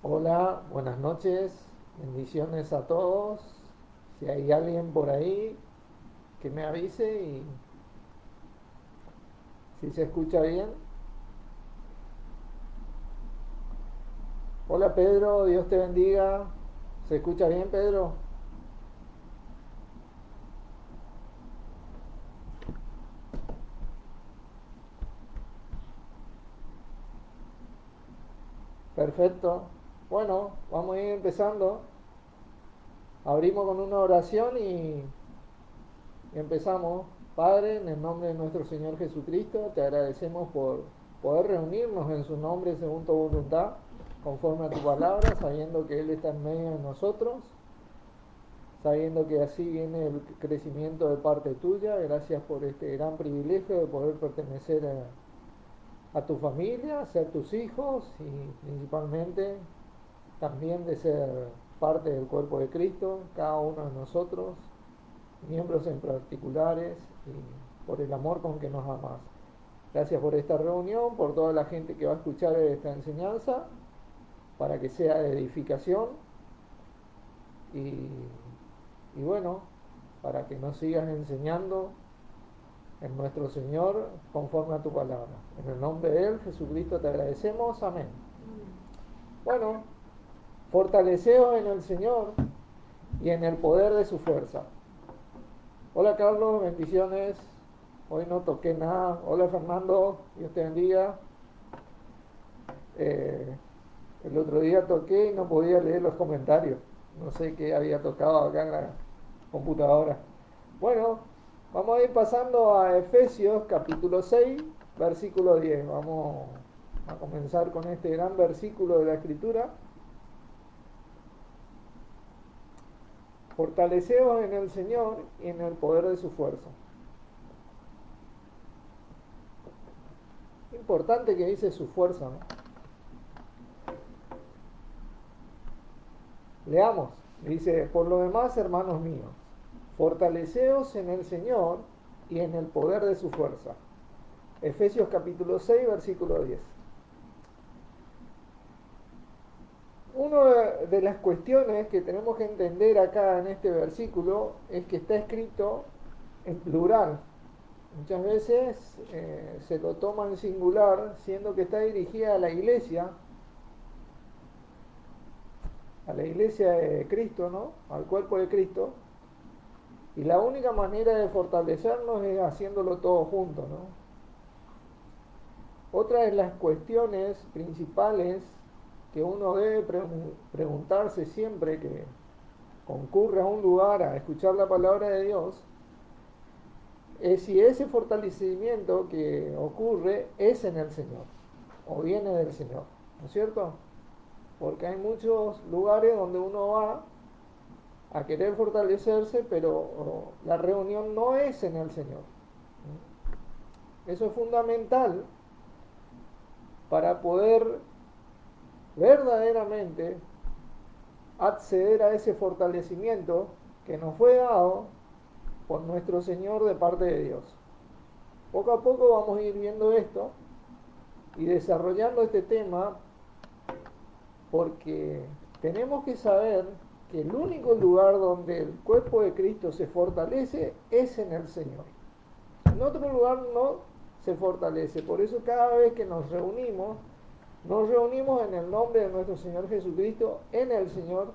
Hola, buenas noches, bendiciones a todos. Si hay alguien por ahí, que me avise y si se escucha bien. Hola Pedro, Dios te bendiga. ¿Se escucha bien, Pedro? Perfecto. Bueno, vamos a ir empezando. Abrimos con una oración y empezamos. Padre, en el nombre de nuestro Señor Jesucristo, te agradecemos por poder reunirnos en su nombre según tu voluntad, conforme a tu palabra, sabiendo que Él está en medio de nosotros, sabiendo que así viene el crecimiento de parte tuya. Gracias por este gran privilegio de poder pertenecer a tu familia, ser tus hijos y principalmente también de ser parte del cuerpo de Cristo, cada uno de nosotros, miembros en particulares, y por el amor con que nos amas. Gracias por esta reunión, por toda la gente que va a escuchar esta enseñanza, para que sea de edificación y, y bueno, para que nos sigas enseñando en nuestro Señor conforme a tu palabra. En el nombre de Él, Jesucristo, te agradecemos. Amén. Bueno, fortaleceos en el Señor y en el poder de su fuerza. Hola Carlos, bendiciones. Hoy no toqué nada. Hola Fernando, Dios te bendiga. Eh, el otro día toqué y no podía leer los comentarios. No sé qué había tocado acá en la computadora. Bueno, vamos a ir pasando a Efesios capítulo 6, versículo 10. Vamos a comenzar con este gran versículo de la Escritura. Fortaleceos en el Señor y en el poder de su fuerza. Importante que dice su fuerza, ¿no? Leamos. Dice, por lo demás, hermanos míos, fortaleceos en el Señor y en el poder de su fuerza. Efesios capítulo 6, versículo 10. Una de las cuestiones que tenemos que entender acá en este versículo es que está escrito en plural. Muchas veces se lo toma en singular, siendo que está dirigida a la iglesia de Cristo, ¿no? Al cuerpo de Cristo. Y la única manera de fortalecernos es haciéndolo todo junto, ¿no? Otra de las cuestiones principales que uno debe preguntarse siempre que concurre a un lugar a escuchar la palabra de Dios es si ese fortalecimiento que ocurre es en el Señor o viene del Señor, ¿no es cierto? Porque hay muchos lugares donde uno va a querer fortalecerse, pero la reunión no es en el Señor. Eso es fundamental para poder verdaderamente acceder a ese fortalecimiento que nos fue dado por nuestro Señor de parte de Dios. Poco a poco vamos a ir viendo esto y desarrollando este tema, porque tenemos que saber que el único lugar donde el cuerpo de Cristo se fortalece es en el Señor. En otro lugar no se fortalece. Por eso cada vez que nos reunimos en el nombre de nuestro Señor Jesucristo, en el Señor,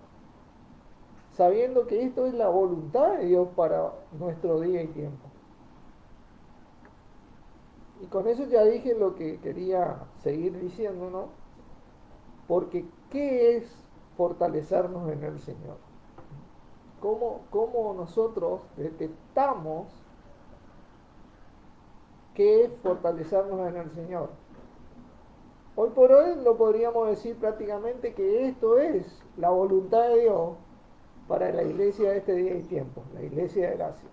sabiendo que esto es la voluntad de Dios para nuestro día y tiempo. Y con eso ya dije lo que quería seguir diciendo, ¿no? Porque ¿qué es fortalecernos en el Señor? ¿Cómo nosotros detectamos qué es fortalecernos en el Señor? Hoy por hoy lo podríamos decir prácticamente que esto es la voluntad de Dios para la iglesia de este día y tiempo, la iglesia de gracia.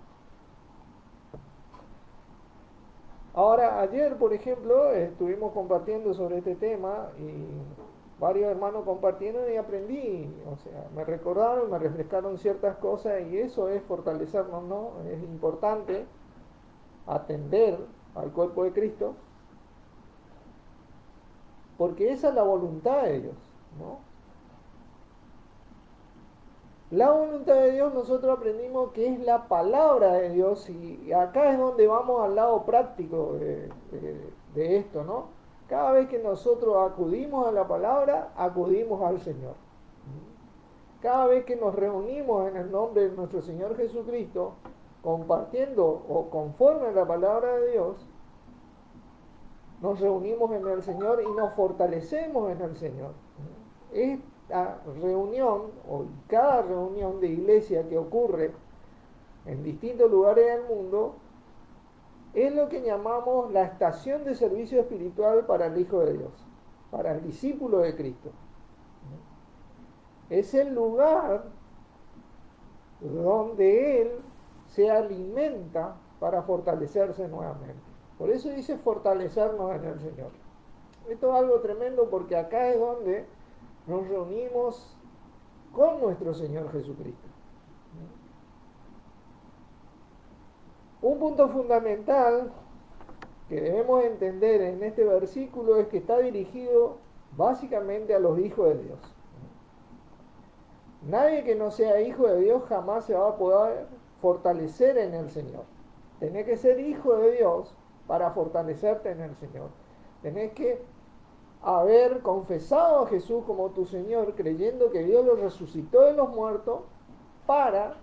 Ahora, ayer, por ejemplo, estuvimos compartiendo sobre este tema y varios hermanos compartieron y aprendí, o sea, me recordaron, me refrescaron ciertas cosas y eso es fortalecernos, ¿no? Es importante atender al cuerpo de Cristo porque esa es la voluntad de Dios, ¿no? La voluntad de Dios nosotros aprendimos que es la palabra de Dios y acá es donde vamos al lado práctico de esto, ¿no? Cada vez que nosotros acudimos a la palabra, acudimos al Señor. Cada vez que nos reunimos en el nombre de nuestro Señor Jesucristo, compartiendo o conforme a la palabra de Dios, nos reunimos en el Señor y nos fortalecemos en el Señor. Esta reunión, o cada reunión de iglesia que ocurre en distintos lugares del mundo, es lo que llamamos la estación de servicio espiritual para el Hijo de Dios, para el discípulo de Cristo. Es el lugar donde Él se alimenta para fortalecerse nuevamente. Por eso dice fortalecernos en el Señor. Esto es algo tremendo porque acá es donde nos reunimos con nuestro Señor Jesucristo. Un punto fundamental que debemos entender en este versículo es que está dirigido básicamente a los hijos de Dios. Nadie que no sea hijo de Dios jamás se va a poder fortalecer en el Señor. Tenés que ser hijo de Dios para fortalecerte en el Señor. Tenés que haber confesado a Jesús como tu Señor, creyendo que Dios lo resucitó de los muertos para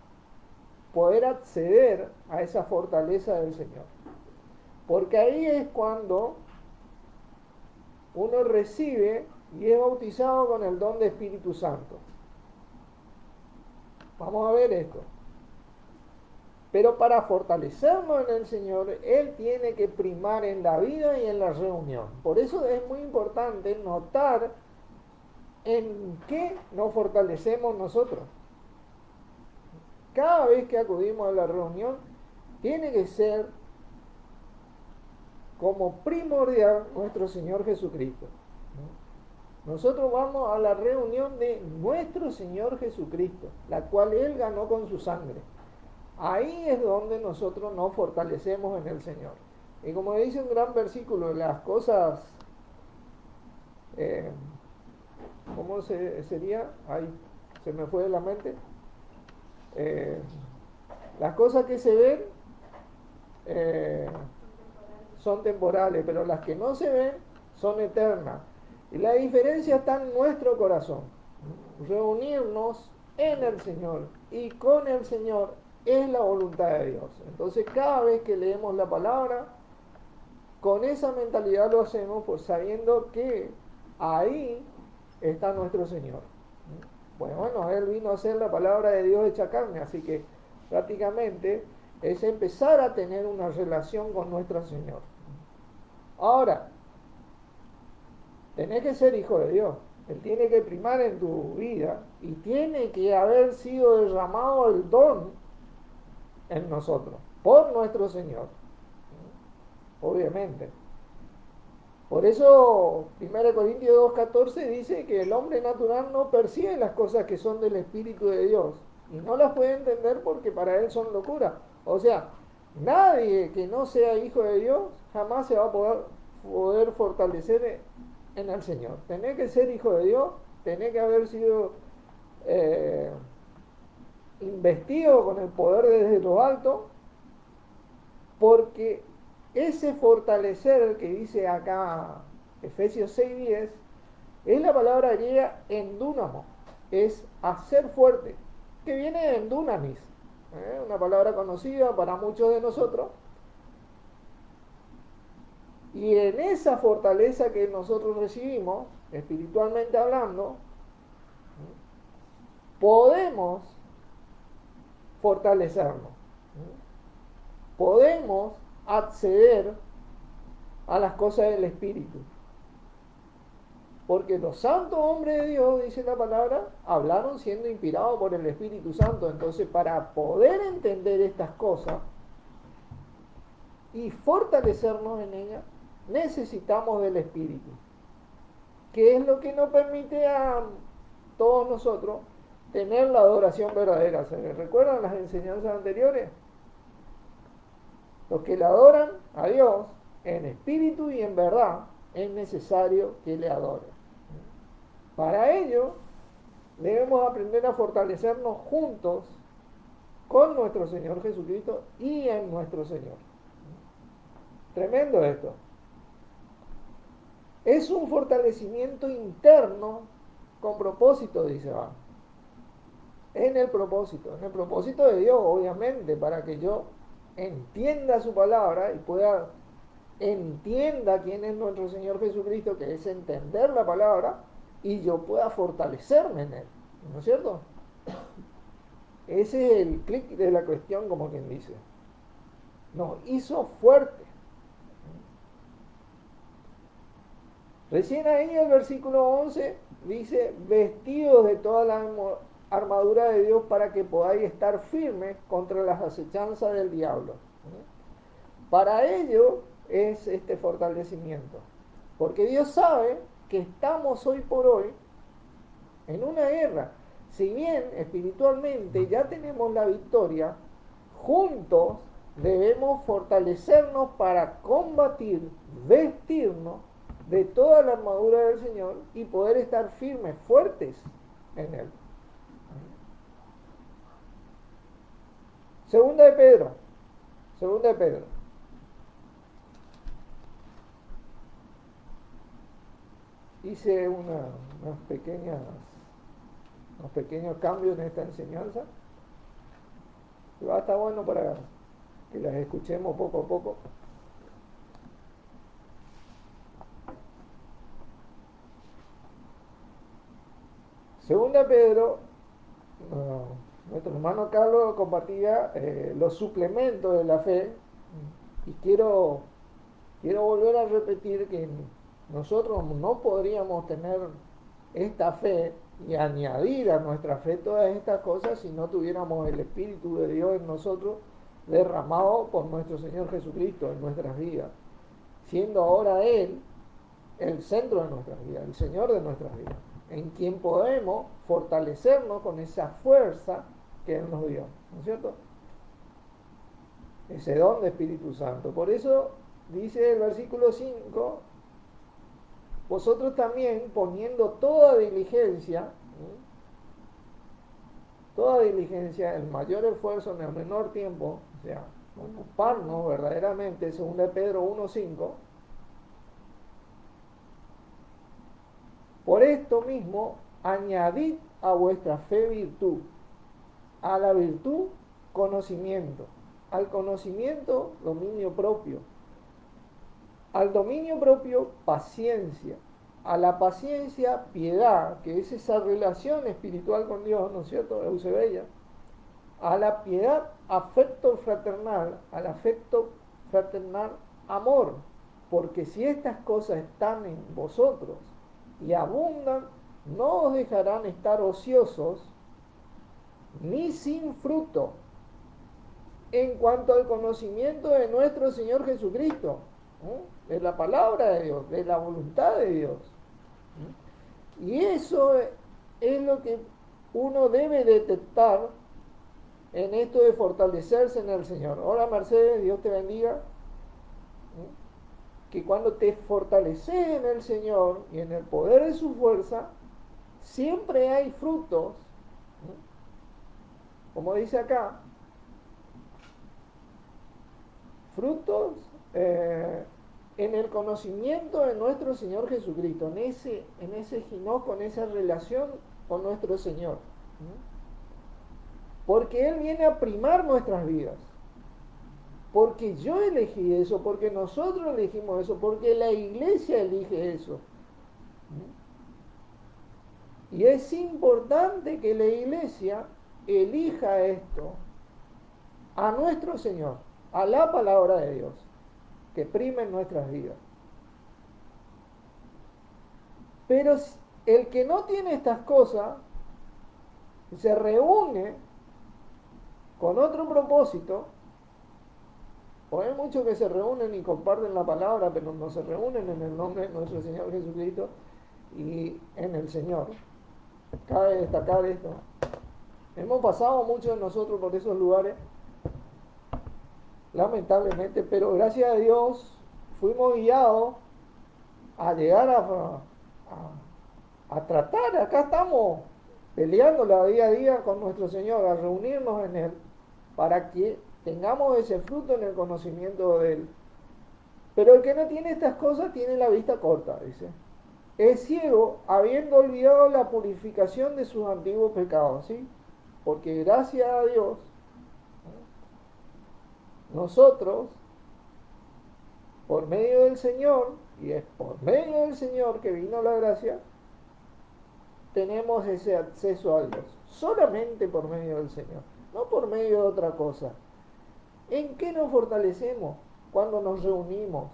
poder acceder a esa fortaleza del Señor. Porque ahí es cuando uno recibe y es bautizado con el don de Espíritu Santo. Vamos a ver esto. Pero para fortalecernos en el Señor, Él tiene que primar en la vida y en la reunión. Por eso es muy importante notar en qué nos fortalecemos nosotros. Cada vez que acudimos a la reunión, tiene que ser como primordial nuestro Señor Jesucristo. Nosotros vamos a la reunión de nuestro Señor Jesucristo, la cual Él ganó con su sangre. Ahí es donde nosotros nos fortalecemos en el Señor. Y como dice un gran versículo, las cosas, ¿cómo sería? Ahí se me fue de la mente. Las cosas que se ven son temporales, pero las que no se ven son eternas. Y la diferencia está en nuestro corazón. Reunirnos en el Señor y con el Señor es la voluntad de Dios. Entonces cada vez que leemos la palabra, con esa mentalidad lo hacemos, pues sabiendo que ahí está nuestro Señor. Bueno, Él vino a ser la palabra de Dios hecha carne, así que prácticamente es empezar a tener una relación con nuestro Señor. Ahora, tenés que ser hijo de Dios. Él tiene que primar en tu vida y tiene que haber sido derramado el don en nosotros, por nuestro Señor. Obviamente. Por eso 1 Corintios 2:14 dice que el hombre natural no percibe las cosas que son del Espíritu de Dios y no las puede entender porque para él son locura. O sea, nadie que no sea hijo de Dios jamás se va a poder fortalecer en el Señor. Tenés que ser hijo de Dios, tenés que haber sido investido con el poder desde lo alto, porque ese fortalecer que dice acá Efesios 6:10 es la palabra griega endúnamo, es hacer fuerte, que viene de endunamis, una palabra conocida para muchos de nosotros. Y en esa fortaleza que nosotros recibimos, espiritualmente hablando, podemos fortalecernos. Podemos acceder a las cosas del Espíritu. Porque los santos hombres de Dios, dice la palabra, hablaron siendo inspirados por el Espíritu Santo. Entonces, para poder entender estas cosas y fortalecernos en ellas, necesitamos del Espíritu, que es lo que nos permite a todos nosotros tener la adoración verdadera. ¿Se recuerdan las enseñanzas anteriores? Los que le adoran a Dios en espíritu y en verdad, es necesario que le adoren. Para ello, debemos aprender a fortalecernos juntos con nuestro Señor Jesucristo y en nuestro Señor. Tremendo esto. Es un fortalecimiento interno con propósito, dice Van. En el propósito de Dios, obviamente, para que yo entienda su palabra y entienda quién es nuestro Señor Jesucristo, que es entender la palabra, y yo pueda fortalecerme en él. ¿No es cierto? Ese es el clic de la cuestión, como quien dice. Nos hizo fuerte. Recién ahí el versículo 11 dice, vestidos de toda la armadura de Dios para que podáis estar firmes contra las acechanzas del diablo. Para ello es este fortalecimiento. Porque Dios sabe que estamos hoy por hoy en una guerra. Si bien espiritualmente ya tenemos la victoria, juntos debemos fortalecernos para combatir, vestirnos de toda la armadura del Señor y poder estar firmes, fuertes en Él. Segunda de Pedro. Hice unos pequeños cambios en esta enseñanza. Y va a estar bueno para que las escuchemos poco a poco. Segunda Pedro, nuestro hermano Carlos compartía los suplementos de la fe, y quiero volver a repetir que nosotros no podríamos tener esta fe y añadir a nuestra fe todas estas cosas si no tuviéramos el Espíritu de Dios en nosotros derramado por nuestro Señor Jesucristo en nuestras vidas, siendo ahora Él el centro de nuestras vidas, el Señor de nuestras vidas, en quien podemos fortalecernos con esa fuerza que Él nos dio, ¿no es cierto? Ese don de Espíritu Santo. Por eso dice el versículo 5, vosotros también poniendo toda diligencia, el mayor esfuerzo en el menor tiempo, o sea, ocuparnos verdaderamente, según de Pedro 1:5, por esto mismo, añadid a vuestra fe virtud, a la virtud conocimiento, al conocimiento dominio propio, al dominio propio paciencia, a la paciencia piedad, que es esa relación espiritual con Dios, ¿no es cierto? Eusebia. A la piedad afecto fraternal, al afecto fraternal amor, porque si estas cosas están en vosotros y abundan, no os dejarán estar ociosos ni sin fruto en cuanto al conocimiento de nuestro Señor Jesucristo, de la palabra de Dios, de la voluntad de Dios. Y eso es lo que uno debe detectar en esto de fortalecerse en el Señor. Ahora, Mercedes, Dios te bendiga. Que cuando te fortaleces en el Señor y en el poder de su fuerza, siempre hay frutos, como dice acá, frutos en el conocimiento de nuestro Señor Jesucristo, en ese ginoco, en esa relación con nuestro Señor. Porque Él viene a primar nuestras vidas. Porque yo elegí eso, porque nosotros elegimos eso, porque la iglesia elige eso. Y es importante que la iglesia elija esto a nuestro Señor, a la palabra de Dios, que prime en nuestras vidas. Pero el que no tiene estas cosas, se reúne con otro propósito. O hay muchos que se reúnen y comparten la palabra, pero no se reúnen en el nombre de nuestro Señor Jesucristo y en el Señor. Cabe destacar esto. Hemos pasado muchos de nosotros por esos lugares, lamentablemente, pero gracias a Dios fuimos guiados a llegar a tratar. Acá estamos peleándola día a día con nuestro Señor, a reunirnos en Él, para que tengamos ese fruto en el conocimiento de Él. Pero el que no tiene estas cosas tiene la vista corta, dice. Es ciego, habiendo olvidado la purificación de sus antiguos pecados, ¿sí? Porque gracias a Dios, nosotros, por medio del Señor, y es por medio del Señor que vino la gracia, tenemos ese acceso a Dios. Solamente por medio del Señor, no por medio de otra cosa. ¿En qué nos fortalecemos cuando nos reunimos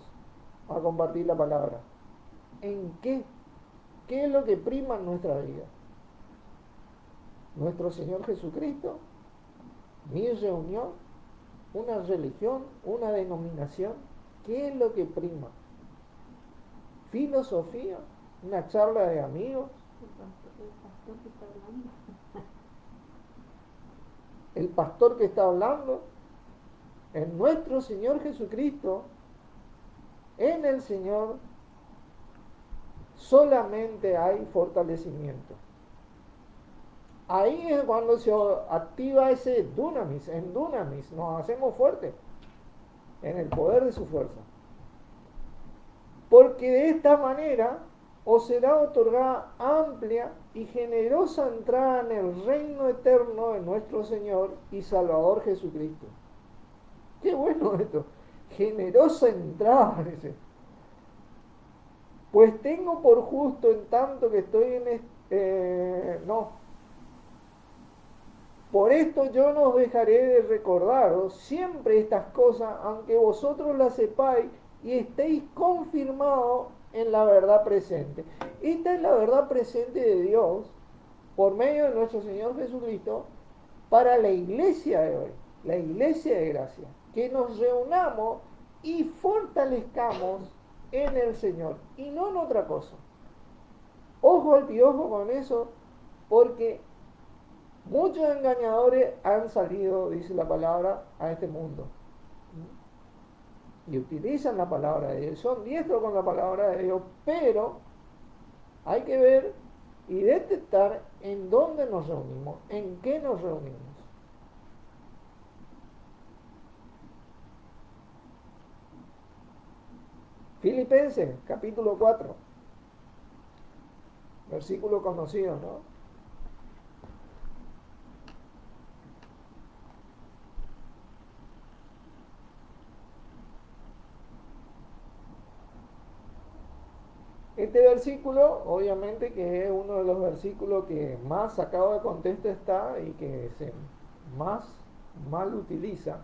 a compartir la palabra? ¿En qué? ¿Qué es lo que prima en nuestra vida? ¿Nuestro Señor Jesucristo? ¿Mi reunión? ¿Una religión? ¿Una denominación? ¿Qué es lo que prima? ¿Filosofía? ¿Una charla de amigos? El pastor que está hablando. En nuestro Señor Jesucristo, en el Señor, solamente hay fortalecimiento. Ahí es cuando se activa ese dunamis, en dunamis, nos hacemos fuertes en el poder de su fuerza. Porque de esta manera os será otorgada amplia y generosa entrada en el reino eterno de nuestro Señor y Salvador Jesucristo. Qué bueno esto, generosa entrada, dice. Pues tengo por justo en tanto que estoy en por esto yo no os dejaré de recordaros siempre estas cosas, aunque vosotros las sepáis y estéis confirmados en la verdad presente. Esta es la verdad presente de Dios por medio de nuestro Señor Jesucristo para la iglesia de hoy, la iglesia de gracia, que nos reunamos y fortalezcamos en el Señor y no en otra cosa. Ojo al piojo con eso, porque muchos engañadores han salido, dice la palabra, a este mundo. Y utilizan la palabra de Dios, son diestros con la palabra de Dios, pero hay que ver y detectar en dónde nos reunimos, en qué nos reunimos. Filipenses, capítulo 4, versículo conocido, ¿no? Este versículo, obviamente que es uno de los versículos que más sacado de contexto está y que se más mal utiliza,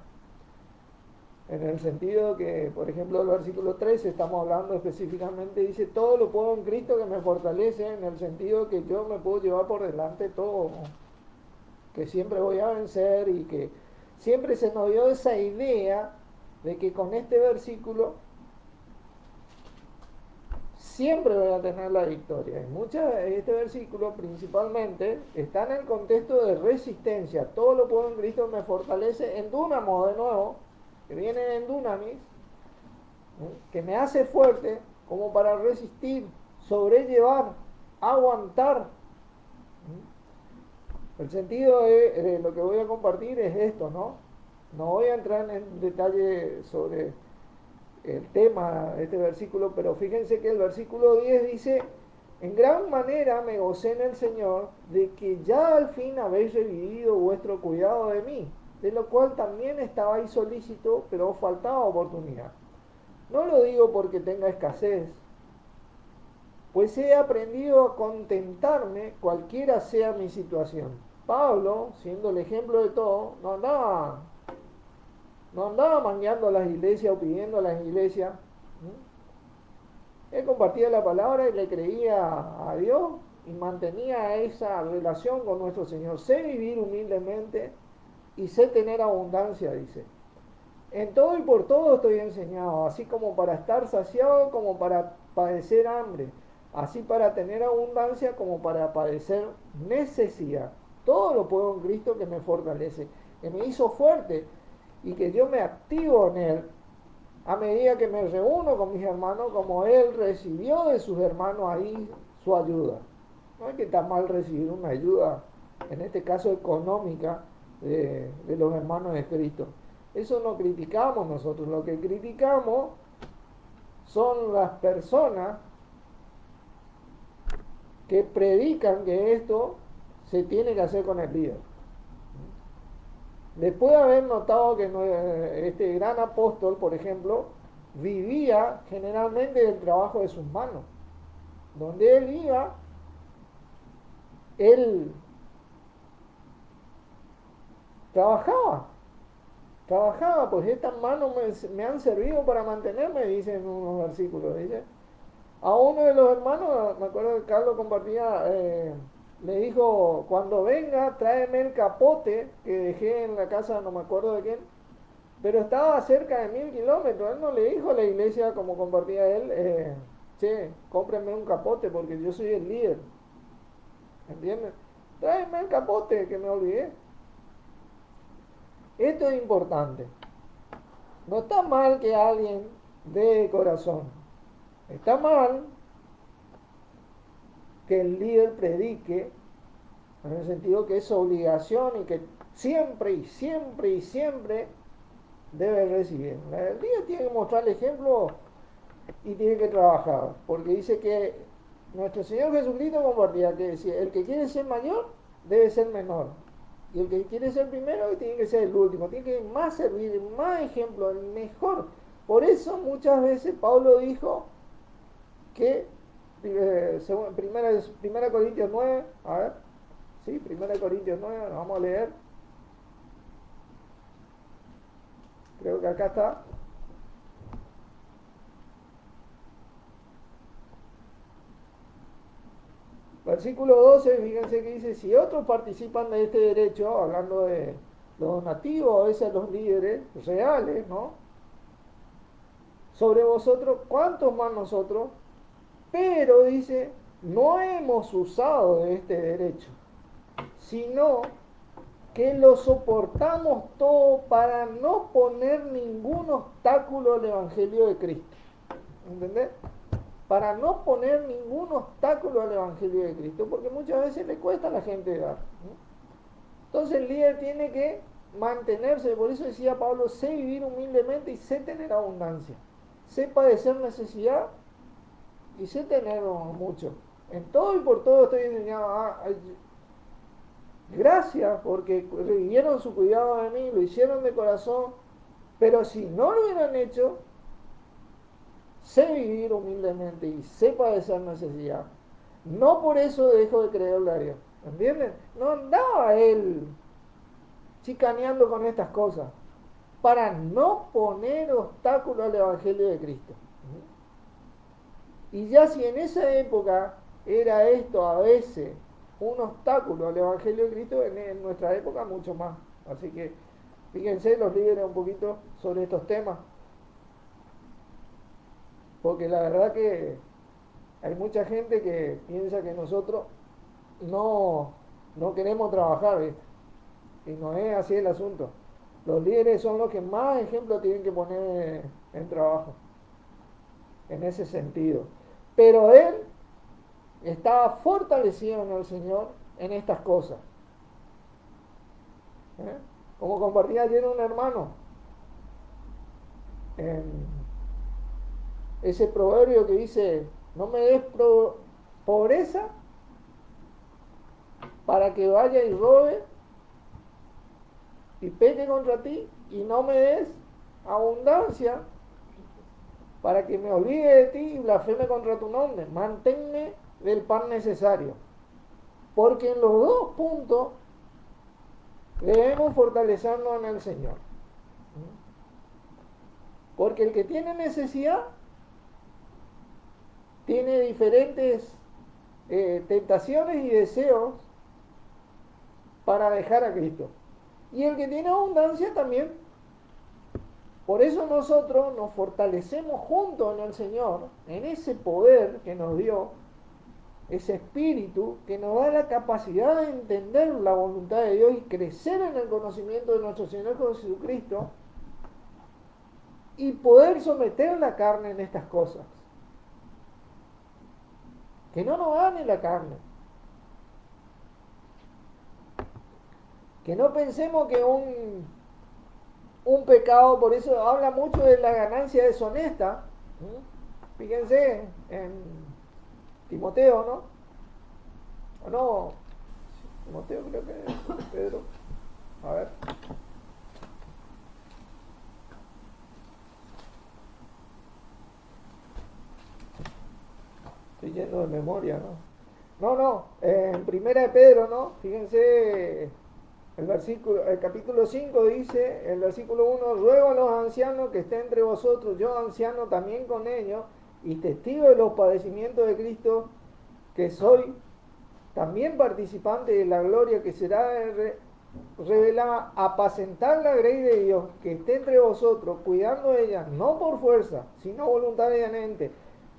en el sentido que, por ejemplo, el versículo 13, estamos hablando específicamente, dice, todo lo puedo en Cristo que me fortalece, en el sentido que yo me puedo llevar por delante todo, ¿no? Que siempre voy a vencer y que siempre se nos dio esa idea de que con este versículo siempre voy a tener la victoria. Este versículo principalmente está en el contexto de resistencia. Todo lo puedo en Cristo me fortalece en Dúnamo, de nuevo, que viene en Dunamis, que me hace fuerte como para resistir, sobrellevar, aguantar. El sentido de lo que voy a compartir es esto, ¿no? No voy a entrar en detalle sobre el tema de este versículo, pero fíjense que el versículo 10 dice, en gran manera me gocé en el Señor de que ya al fin habéis revivido vuestro cuidado de mí, de lo cual también estabais solícito, pero os faltaba oportunidad. No lo digo porque tenga escasez, pues he aprendido a contentarme cualquiera sea mi situación. Pablo, siendo el ejemplo de todo, no andaba mangueando a las iglesias o pidiendo a las iglesias. Él compartía la palabra y le creía a Dios y mantenía esa relación con nuestro Señor. Sé vivir humildemente y sé tener abundancia, dice. En todo y por todo estoy enseñado, así como para estar saciado, como para padecer hambre, así para tener abundancia, como para padecer necesidad. Todo lo puedo en Cristo que me fortalece, que me hizo fuerte y que yo me activo en Él a medida que me reúno con mis hermanos, como Él recibió de sus hermanos ahí su ayuda. No es que está mal recibir una ayuda, en este caso económica, de los hermanos de Cristo. Eso no criticamos nosotros, lo que criticamos son las personas que predican que esto se tiene que hacer con el líder. Después de haber notado que este gran apóstol, por ejemplo, vivía generalmente del trabajo de sus manos. Donde él iba, él trabajaba, pues estas manos me han servido para mantenerme, dice en unos versículos. Dice, a uno de los hermanos, me acuerdo que Carlos compartía, le dijo, cuando venga, tráeme el capote que dejé en la casa, no me acuerdo de quién, pero estaba a cerca de 1000 kilómetros. Él no le dijo a la iglesia, como compartía él, che, cómprenme un capote porque yo soy el líder. ¿Entienden? Tráeme el capote que me olvidé. Esto es importante. No está mal que alguien dé de corazón. Está mal que el líder predique, en el sentido que es obligación y que siempre y siempre y siempre debe recibir. El líder tiene que mostrar el ejemplo y tiene que trabajar, porque dice que nuestro Señor Jesucristo compartía que decía, el que quiere ser mayor debe ser menor, y el que quiere ser primero tiene que ser el último, tiene que más servir, más ejemplo, el mejor. Por eso muchas veces Pablo dijo que primera Corintios 9, a ver, sí, primera Corintios 9, vamos a leer, creo que acá está. Versículo 12, fíjense que dice, si otros participan de este derecho, hablando de los nativos, a veces los líderes reales, ¿no? Sobre vosotros, ¿cuántos más nosotros? Pero dice, no hemos usado de este derecho, sino que lo soportamos todo para no poner ningún obstáculo al Evangelio de Cristo. ¿Entendés? Para no poner ningún obstáculo al Evangelio de Cristo, porque muchas veces le cuesta a la gente dar, ¿no? Entonces el líder tiene que mantenerse, por eso decía Pablo, sé vivir humildemente y sé tener abundancia, sé padecer necesidad y sé tener mucho. En todo y por todo estoy enseñado gracias porque recibieron su cuidado de mí, lo hicieron de corazón, pero si no lo hubieran hecho, sé vivir humildemente y sé padecer necesidad. No por eso dejo de creerle a Dios. ¿Entienden? No andaba él chicaneando con estas cosas para no poner obstáculo al Evangelio de Cristo. Y ya si en esa época era esto a veces un obstáculo al Evangelio de Cristo, en nuestra época mucho más. Así que fíjense los líderes un poquito sobre estos temas. Porque la verdad que hay mucha gente que piensa que nosotros no, no queremos trabajar, ¿viste? Y no es así el asunto. Los líderes son los que más ejemplos tienen que poner en trabajo, en ese sentido. Pero él estaba fortalecido en el Señor en estas cosas. ¿Eh? Como compartía ayer un hermano, en ese proverbio que dice, no me des pobreza para que vaya y robe y peque contra ti, y no me des abundancia para que me olvide de ti y blasfeme contra tu nombre. Manténme del pan necesario. Porque en los dos puntos debemos fortalecernos en el Señor. Porque el que tiene necesidad tiene diferentes tentaciones y deseos para dejar a Cristo. Y el que tiene abundancia también. Por eso nosotros nos fortalecemos juntos en el Señor, en ese poder que nos dio, ese espíritu que nos da la capacidad de entender la voluntad de Dios y crecer en el conocimiento de nuestro Señor Jesucristo y poder someter la carne en estas cosas. Que no nos gane la carne. Que no pensemos que un pecado, por eso habla mucho de la ganancia deshonesta. Fíjense en Timoteo, ¿no? ¿O no? Timoteo creo que es Pedro. A ver. Estoy yendo de memoria, ¿no? No, en primera de Pedro, ¿no? Fíjense, el capítulo 5 dice, el versículo 1, ruego a los ancianos que estén entre vosotros, yo anciano también con ellos, y testigo de los padecimientos de Cristo, que soy también participante de la gloria que será revelada, apacentar la grey de Dios que esté entre vosotros, cuidando de ella, no por fuerza, sino voluntariamente,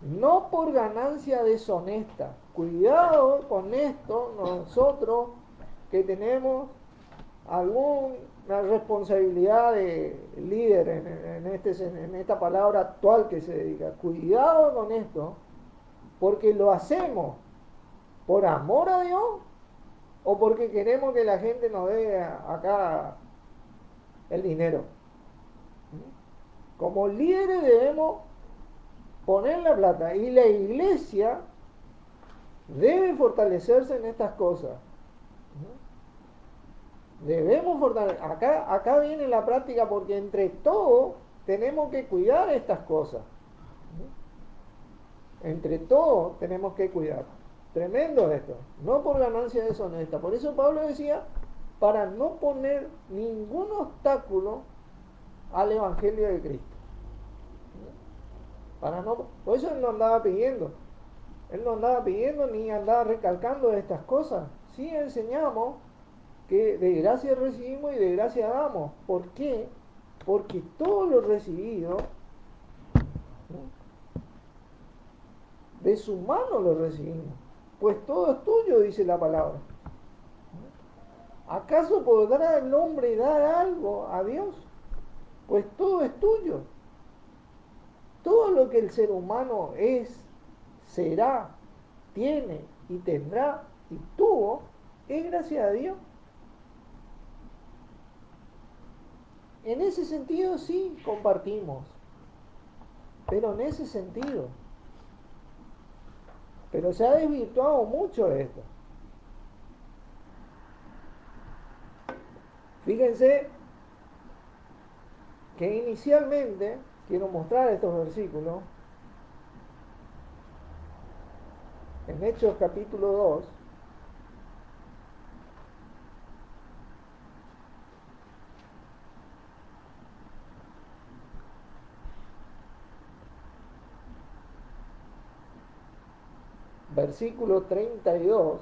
no por ganancia deshonesta. Cuidado con esto, nosotros que tenemos alguna responsabilidad de líder en esta palabra actual que se dedica. Cuidado con esto, porque lo hacemos por amor a Dios o porque queremos que la gente nos dé acá el dinero. Como líderes debemos poner la plata y la iglesia debe fortalecerse en estas cosas. Debemos fortalecer. Acá viene la práctica porque entre todos tenemos que cuidar estas cosas. Entre todos tenemos que cuidar. Tremendo esto. No por ganancia deshonesta. Por eso Pablo decía, para no poner ningún obstáculo al Evangelio de Cristo. Por eso él no andaba pidiendo. Él no andaba pidiendo ni andaba recalcando estas cosas. Sí enseñamos que de gracia recibimos y de gracia damos. ¿Por qué? Porque todo lo recibido, de su mano lo recibimos. Pues todo es tuyo, dice la palabra. ¿Acaso podrá el hombre dar algo a Dios? Pues todo es tuyo. Todo lo que el ser humano es, será, tiene y tendrá y tuvo, es gracias a Dios. En ese sentido sí compartimos, pero en ese sentido. Pero se ha desvirtuado mucho esto. Fíjense que inicialmente, quiero mostrar estos versículos, en Hechos capítulo 2, versículo 32,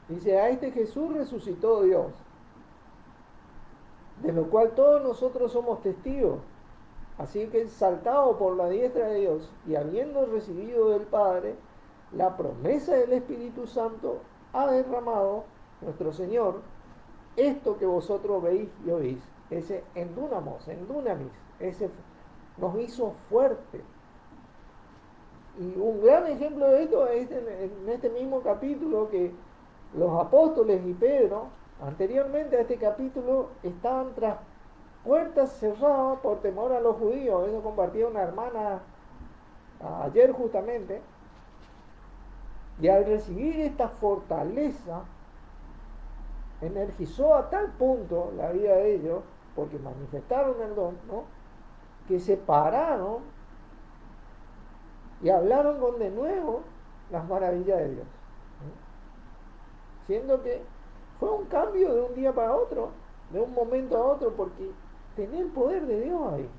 dice, a este Jesús resucitó Dios, de lo cual todos nosotros somos testigos. Así que saltado por la diestra de Dios y habiendo recibido del Padre la promesa del Espíritu Santo, ha derramado nuestro Señor esto que vosotros veis y oís. Ese en dunamis, ese nos hizo fuerte. Y un gran ejemplo de esto es en este mismo capítulo que los apóstoles y Pedro, anteriormente a este capítulo, estaban tras puertas cerradas por temor a los judíos. Eso compartía una hermana ayer justamente. Y al recibir esta fortaleza, energizó a tal punto la vida de ellos, porque manifestaron el don, ¿no?, que se pararon y hablaron con de nuevo las maravillas de Dios. Siendo que fue un cambio de un día para otro, de un momento a otro, porque tenía el poder de Dios ahí.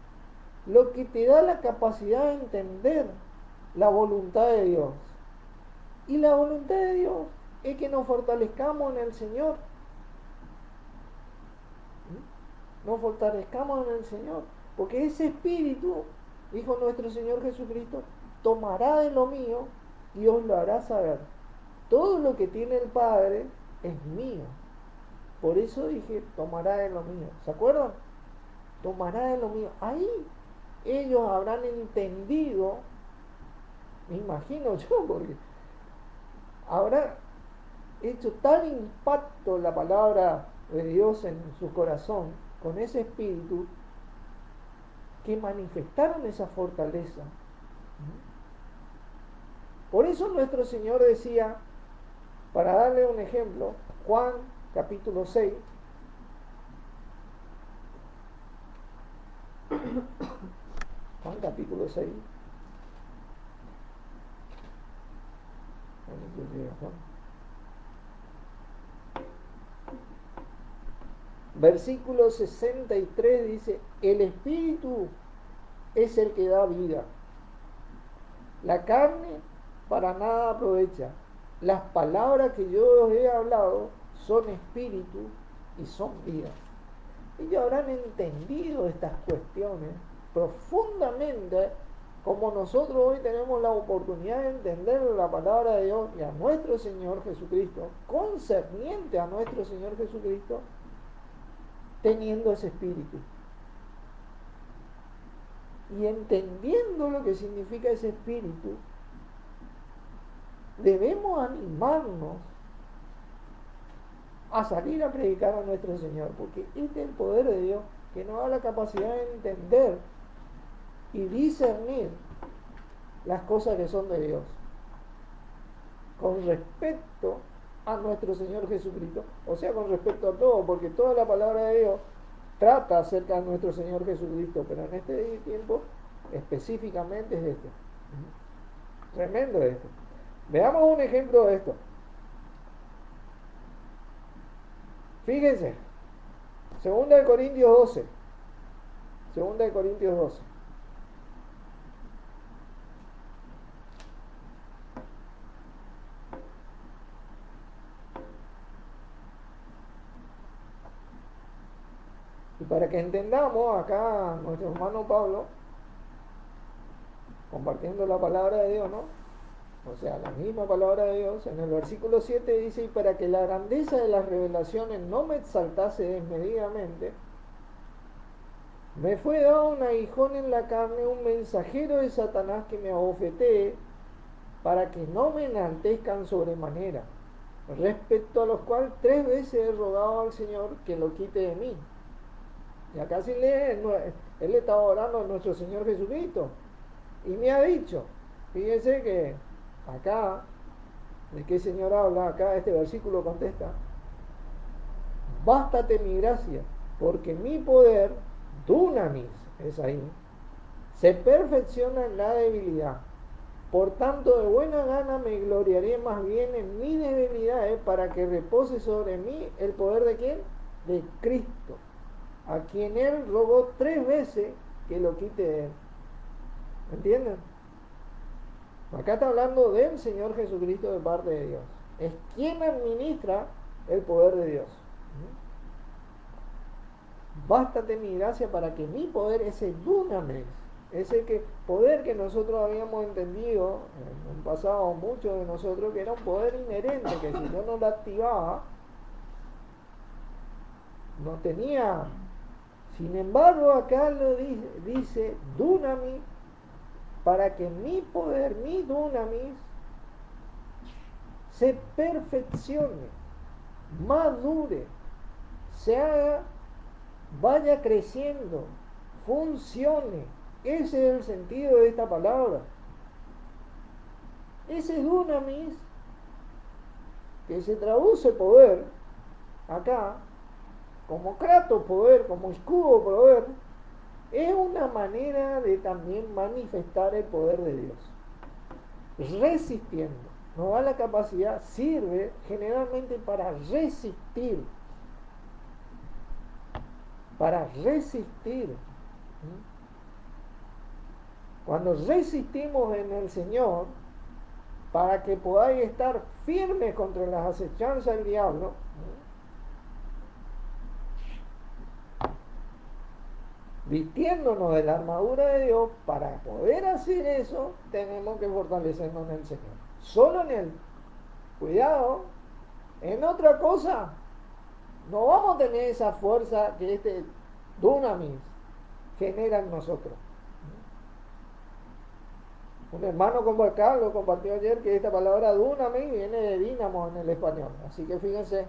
Lo que te da la capacidad de entender la voluntad de Dios. Y la voluntad de Dios es que nos fortalezcamos en el Señor. Nos fortalezcamos en el Señor. Porque ese espíritu, dijo nuestro Señor Jesucristo, tomará de lo mío y os lo hará saber. Todo lo que tiene el Padre es mío. Por eso dije, tomará de lo mío. ¿Se acuerdan? Tomará de lo mío. Ahí ellos habrán entendido, me imagino yo, porque habrá hecho tal impacto la palabra de Dios en su corazón, con ese espíritu, que manifestaron esa fortaleza. Por eso nuestro Señor decía, para darle un ejemplo, Juan capítulo 6, Juan capítulo 6, versículo 63 dice, el espíritu es el que da vida. La carne para nada aprovecha. Las palabras que yo os he hablado son espíritu y son vida. Ellos habrán entendido estas cuestiones profundamente, como nosotros hoy tenemos la oportunidad de entender la palabra de Dios y a nuestro Señor Jesucristo, concerniente a nuestro Señor Jesucristo, teniendo ese espíritu. Y entendiendo lo que significa ese espíritu, debemos animarnos a salir a predicar a nuestro Señor, porque este es el poder de Dios que nos da la capacidad de entender y discernir las cosas que son de Dios con respecto a nuestro Señor Jesucristo, o sea, con respecto a todo, porque toda la palabra de Dios trata acerca de nuestro Señor Jesucristo, pero en este tiempo específicamente es esto. Tremendo esto. Veamos un ejemplo de esto. Fíjense, 2 Corintios 12. 2 Corintios 12. Y para que entendamos, acá nuestro hermano Pablo, compartiendo la palabra de Dios, ¿no? O sea, la misma palabra de Dios, en el versículo 7 dice, y para que la grandeza de las revelaciones no me exaltase desmedidamente, me fue dado un aguijón en la carne, un mensajero de Satanás que me abofetee, para que no me enaltezcan sobremanera, respecto a los cuales 3 veces he rogado al Señor que lo quite de mí. Y acá sí él estaba orando a nuestro Señor Jesucristo, y me ha dicho, fíjense que acá, ¿de qué Señor habla? Acá este versículo contesta, bástate mi gracia, porque mi poder, dunamis, es ahí, se perfecciona en la debilidad. Por tanto, de buena gana me gloriaré más bien en mis debilidades, para que repose sobre mí el poder ¿de quién? De Cristo, a quien él rogó 3 veces que lo quite de él. ¿Entienden? Acá está hablando del Señor Jesucristo de parte de Dios. Es quien administra el poder de Dios. Bástate mi gracia para que mi poder, ese dunamis, ese poder que nosotros habíamos entendido en un pasado, muchos de nosotros, que era un poder inherente, que si yo no lo activaba, no tenía. Sin embargo, acá lo dice dunamis, para que mi poder, mi dunamis, se perfeccione, madure, se haga, vaya creciendo, funcione. Ese es el sentido de esta palabra. Ese dunamis, que se traduce poder, acá, como kratos poder, como escudo poder, es una manera de también manifestar el poder de Dios. Resistiendo. Nos da la capacidad, sirve generalmente para resistir. Para resistir. Cuando resistimos en el Señor, para que podáis estar firmes contra las acechanzas del diablo, vistiéndonos de la armadura de Dios, para poder hacer eso, tenemos que fortalecernos en el Señor. Solo en Él. Cuidado, en otra cosa, no vamos a tener esa fuerza que este dunamis genera en nosotros. Un hermano como acá lo compartió ayer que esta palabra dunamis viene de dínamo en el español. Así que fíjense,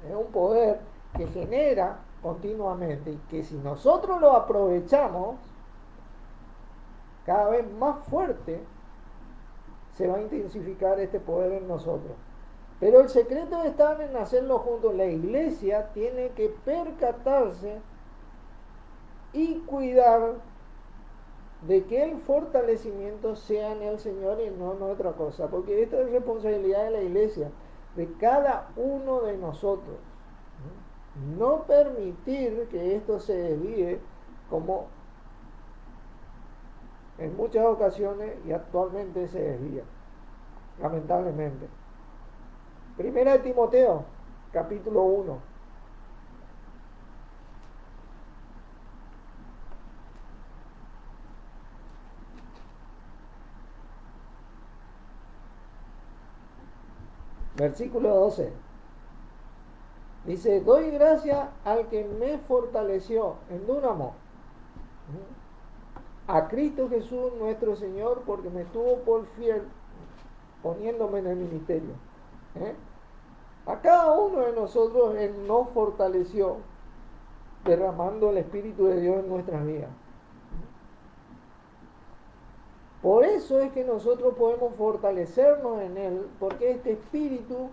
es un poder que genera continuamente y que si nosotros lo aprovechamos, cada vez más fuerte se va a intensificar este poder en nosotros. Pero el secreto está en hacerlo juntos. La iglesia tiene que percatarse y cuidar de que el fortalecimiento sea en el Señor y no en otra cosa, porque esta es responsabilidad de la iglesia, de cada uno de nosotros. No permitir que esto se desvíe como en muchas ocasiones y actualmente se desvía, lamentablemente. Primera de Timoteo, capítulo 1. Versículo 12. Dice, doy gracias al que me fortaleció en Dúnamo, a Cristo Jesús nuestro Señor, porque me tuvo por fiel poniéndome en el ministerio. A cada uno de nosotros Él nos fortaleció derramando el Espíritu de Dios en nuestras vidas. Por eso es que nosotros podemos fortalecernos en Él, porque este Espíritu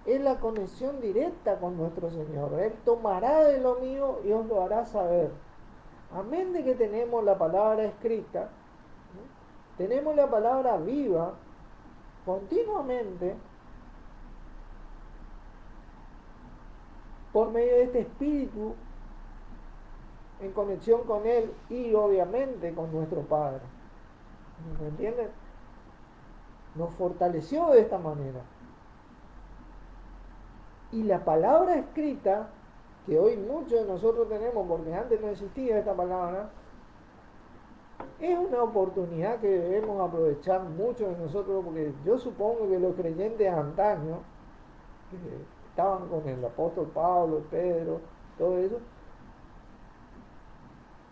es la conexión directa con nuestro Señor. Él tomará de lo mío y os lo hará saber. Amén de que tenemos la palabra escrita, tenemos la palabra viva continuamente por medio de este Espíritu en conexión con Él y obviamente con nuestro Padre. ¿Me entienden? Nos fortaleció de esta manera. Y la palabra escrita, que hoy muchos de nosotros tenemos, porque antes no existía esta palabra, es una oportunidad que debemos aprovechar muchos de nosotros, porque yo supongo que los creyentes antaño, que estaban con el apóstol Pablo, Pedro, todo eso,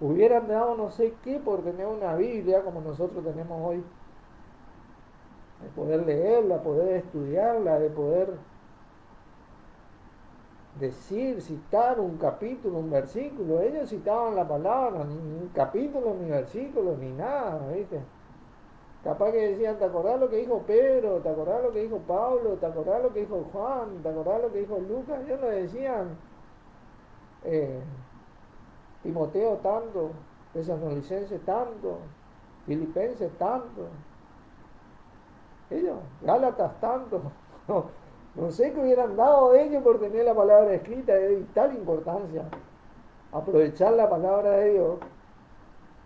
hubieran dado no sé qué por tener una Biblia como nosotros tenemos hoy, de poder leerla, poder estudiarla, de poder decir, citar un capítulo, un versículo. Ellos citaban la palabra, ni un capítulo, ni versículo, ni nada, ¿viste? Capaz que decían, ¿te acordás lo que dijo Pedro? ¿Te acordás lo que dijo Pablo? ¿Te acordás lo que dijo Juan? ¿Te acordás lo que dijo Lucas? Ellos no decían Timoteo tanto, Tesalonicenses tanto, Filipenses tanto, ellos, Gálatas tanto. No sé qué hubieran dado de ellos por tener la palabra escrita, es de vital importancia. Aprovechar la palabra de Dios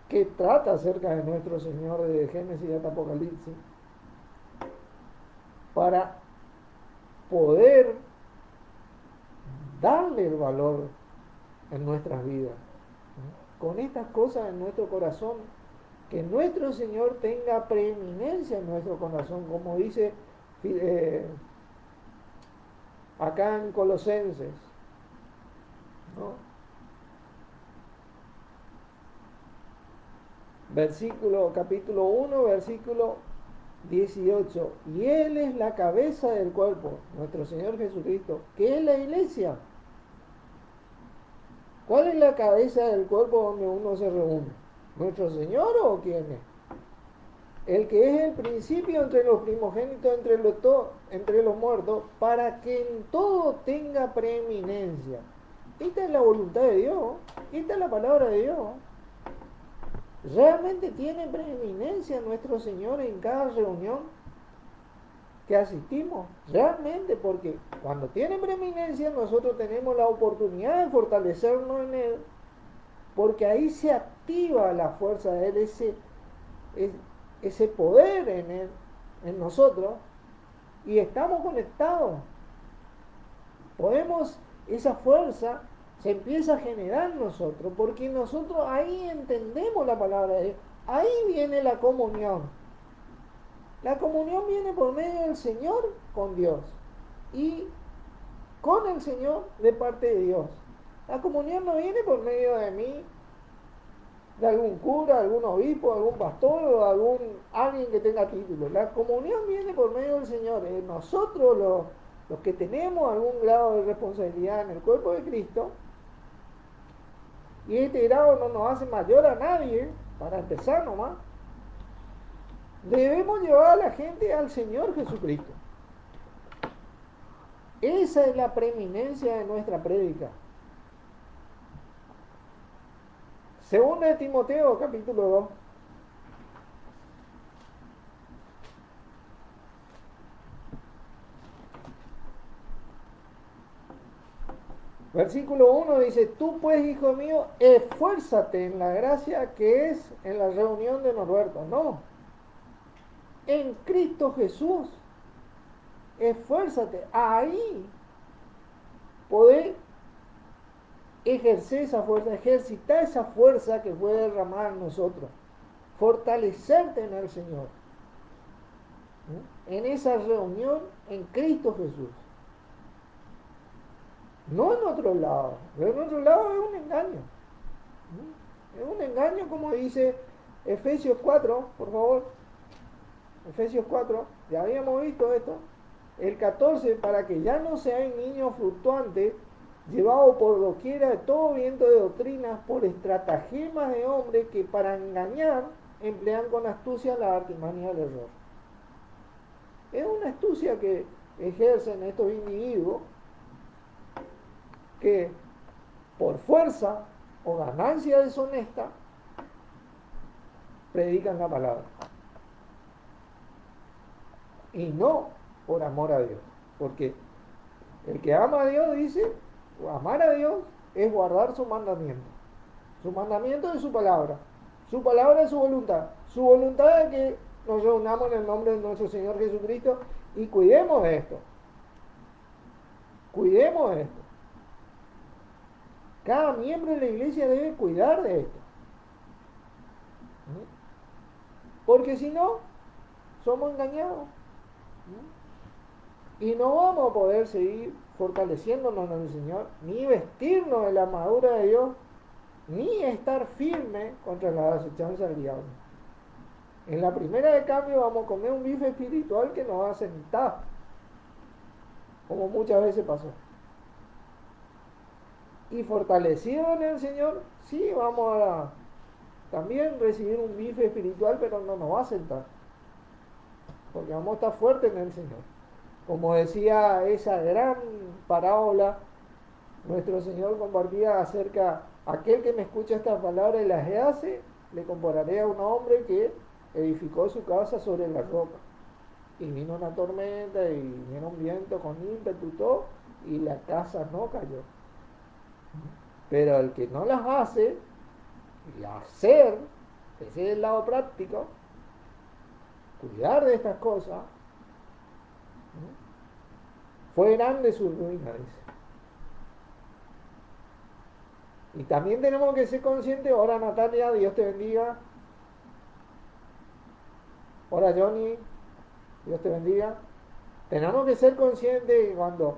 que trata acerca de nuestro Señor de Génesis hasta Apocalipsis para poder darle el valor en nuestras vidas. Con estas cosas en nuestro corazón, que nuestro Señor tenga preeminencia en nuestro corazón, como dice acá en Colosenses, ¿no? Capítulo 1, versículo 18. Y Él es la cabeza del cuerpo, nuestro Señor Jesucristo, que es la iglesia. ¿Cuál es la cabeza del cuerpo donde uno se reúne? ¿Nuestro Señor o quién es? El que es el principio entre los primogénitos, entre los muertos, para que en todo tenga preeminencia. Esta es la voluntad de Dios, esta es la palabra de Dios. ¿Realmente tiene preeminencia nuestro Señor en cada reunión que asistimos? Realmente, porque cuando tiene preeminencia nosotros tenemos la oportunidad de fortalecernos en Él, porque ahí se activa la fuerza de Él, ese poder en Él, en nosotros, y estamos conectados. Esa fuerza se empieza a generar en nosotros, porque nosotros ahí entendemos la palabra de Dios. Ahí viene la comunión. La comunión viene por medio del Señor con Dios y con el Señor de parte de Dios. La comunión no viene por medio de mí, de algún cura, algún obispo, algún pastor o alguien que tenga título. La comunión viene por medio del Señor. Nosotros los que tenemos algún grado de responsabilidad en el cuerpo de Cristo, y este grado no nos hace mayor a nadie, para empezar nomás, debemos llevar a la gente al Señor Jesucristo. Esa es la preeminencia de nuestra prédica. Segunda de Timoteo, capítulo 2. Versículo 1 dice, tú pues, hijo mío, esfuérzate en la gracia que es en la reunión de Norberto. No, en Cristo Jesús, esfuérzate. Ahí poder ejercer esa fuerza, ejercitar esa fuerza que puede derramar en nosotros. Fortalecerte en el Señor. En esa reunión en Cristo Jesús. No en otro lado. En otro lado es un engaño. Es un engaño, como dice Efesios 4, por favor. Efesios 4, ya habíamos visto esto. El 14, para que ya no seáis niños fluctuantes, llevados por doquiera de todo viento de doctrinas, por estratagemas de hombres que para engañar emplean con astucia la artimaña del error. Es una astucia que ejercen estos individuos que por fuerza o ganancia deshonesta predican la palabra y no por amor a Dios, porque el que ama a Dios dice, amar a Dios es guardar su mandamiento es su palabra es su voluntad es que nos reunamos en el nombre de nuestro Señor Jesucristo y cuidemos de esto. Cada miembro de la iglesia debe cuidar de esto. Porque si no, somos engañados. Y no vamos a poder seguir fortaleciéndonos en el Señor, ni vestirnos de la armadura de Dios, ni estar firmes contra las acechanzas del diablo. En la primera de cambio vamos a comer un bife espiritual que nos va a sentar, como muchas veces pasó. Y fortalecido en el Señor, sí vamos a también recibir un bife espiritual, pero no nos va a sentar, porque vamos a estar fuertes en el Señor. Como decía esa gran parábola, nuestro Señor compartía acerca, aquel que me escucha estas palabras y las hace, le compararé a un hombre que edificó su casa sobre la roca. Y vino una tormenta y vino un viento con ímpetu todo, y la casa no cayó. Pero el que no las hace, y hacer, ese es el lado práctico, cuidar de estas cosas, fue grande su ruina, dice. Y también tenemos que ser conscientes, ahora Natalia, Dios te bendiga. Hola Johnny, Dios te bendiga. Tenemos que ser conscientes que cuando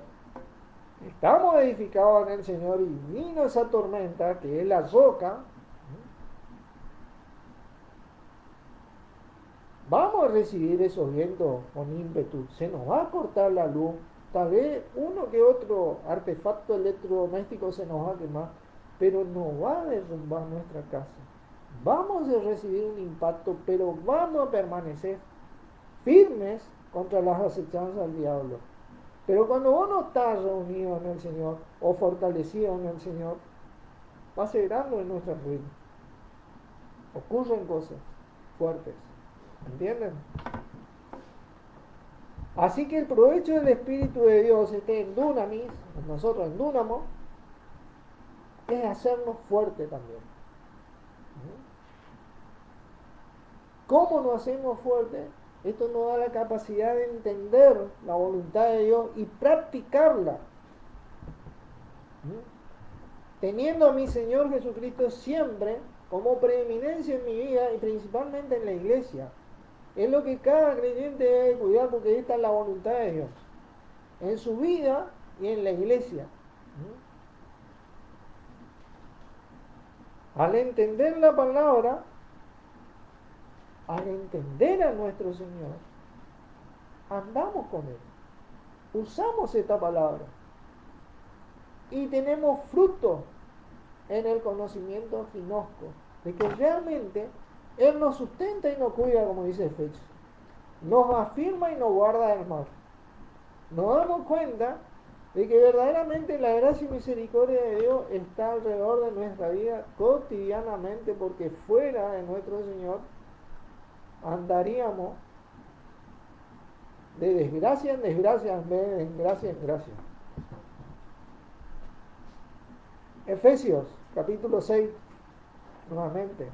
estamos edificados en el Señor y vino esa tormenta, que es la roca, vamos a recibir esos vientos con ímpetu. Se nos va a cortar la luz. Tal vez uno que otro artefacto electrodoméstico se nos va a quemar, pero no va a derrumbar nuestra casa. Vamos a recibir un impacto, pero vamos a permanecer firmes contra las acechanzas del diablo. Pero cuando vos no estás reunido en el Señor o fortalecido en el Señor, va a ser grande en nuestra ruina. Ocurren cosas fuertes. ¿Entienden? Así que el provecho del Espíritu de Dios esté en Dunamis, nosotros en Dúnamo, es hacernos fuertes también. ¿Cómo nos hacemos fuertes? Esto nos da la capacidad de entender la voluntad de Dios y practicarla. Teniendo a mi Señor Jesucristo siempre como preeminencia en mi vida y principalmente en la iglesia. Es lo que cada creyente debe cuidar, porque esta es la voluntad de Dios. En su vida y en la iglesia. Al entender la palabra, al entender a nuestro Señor, andamos con Él. Usamos esta palabra. Y tenemos fruto en el conocimiento ginosco, de que realmente Él nos sustenta y nos cuida, como dice Efesios. Nos afirma y nos guarda del mal. Nos damos cuenta de que verdaderamente la gracia y misericordia de Dios está alrededor de nuestra vida cotidianamente, porque fuera de nuestro Señor andaríamos de desgracia en desgracia en vez de desgracia en gracia. Efesios capítulo 6, nuevamente.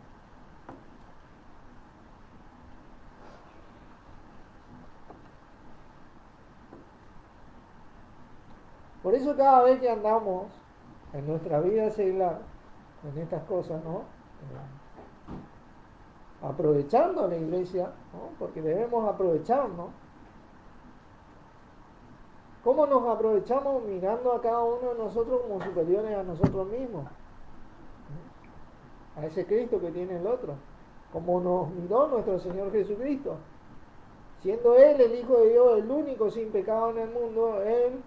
Por eso cada vez que andamos en nuestra vida secular, en estas cosas, ¿no? Aprovechando la iglesia, ¿no? Porque debemos aprovecharnos. ¿Cómo nos aprovechamos? Mirando a cada uno de nosotros como superiores a nosotros mismos, a ese Cristo que tiene el otro, como nos miró nuestro Señor Jesucristo, siendo Él el Hijo de Dios, el único sin pecado en el mundo. Él